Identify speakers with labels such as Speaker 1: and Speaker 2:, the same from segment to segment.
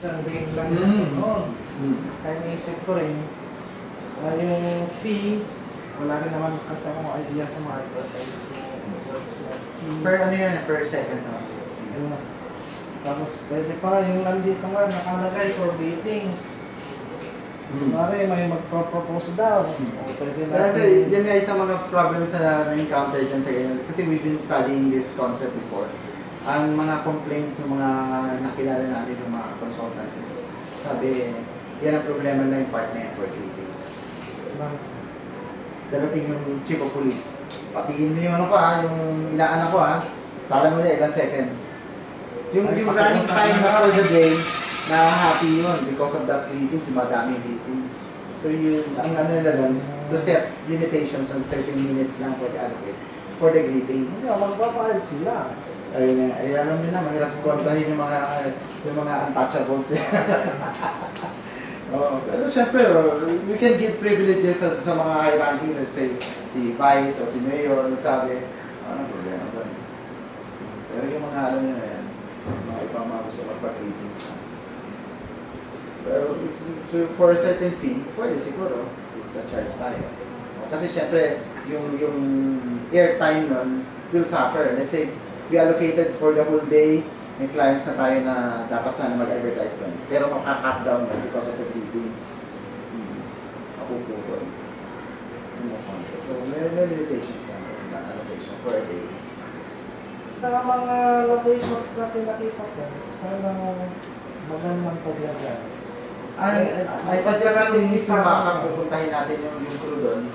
Speaker 1: isang day lang natin noon. Kaya naisip ko rin, yung fee, wala rin naman kasi akong idea sa mga advertising.
Speaker 2: Per ano yan? Per second. No?
Speaker 1: Ayun. Tapos pwede pa, yung nandito nga nakalagay for meetings. Mare, may magpropose daw. O pwede
Speaker 2: Kasi yan nga isang mga problems na na-encounter dyan sa ganyan. Kasi we've been studying this concept before. Ang mga complaints ng mga nakilala natin ng mga consultancies, sabi, yan ang problema na yung part network meeting. Darating yung chief of police. Patiin mo yung ano ko yung inaanak ko sala mo na ilang seconds. Yung running time na for the day, na happy yun because of that greetings, madaming greetings. So yun, ang ano nila doon is to set limitations on certain minutes lang pwede allocate for the greetings.
Speaker 1: Kasi magpapahal sila.
Speaker 2: Ayun nga, alam nyo na, mahirap kontrahin yung mga untouchables. Pero syempre, we can give privileges sa mga high ranking, let's say, si Vice o si Mayor, nagsabi, anong problema ba? Pero yung mga alam nyo na yan, mga ibang mga gusto magpa-greetings na. Pero if for a certain fee, pwede siguro, is the charge tayo. Kasi syempre, yung airtime nun will suffer. Let's say, we allocated for the whole day, may clients na tayo na dapat sana mag-advertise doon. Pero maka-cut down na because of the greetings. Mapuputol. So, may limitations na allocation for a day.
Speaker 1: Sa mga locations na pinakita ko, sana magandang paglagay.
Speaker 2: Ay suggest ko rin sa baka pupuntahin natin yung crew doon.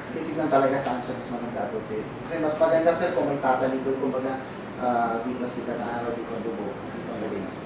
Speaker 2: Titignan talaga saan siya mas maganda appropriate. Kasi mas maganda sir kung may tatalikod, kumbaga dito si Kataro, dito ang dugo, dito ang labins.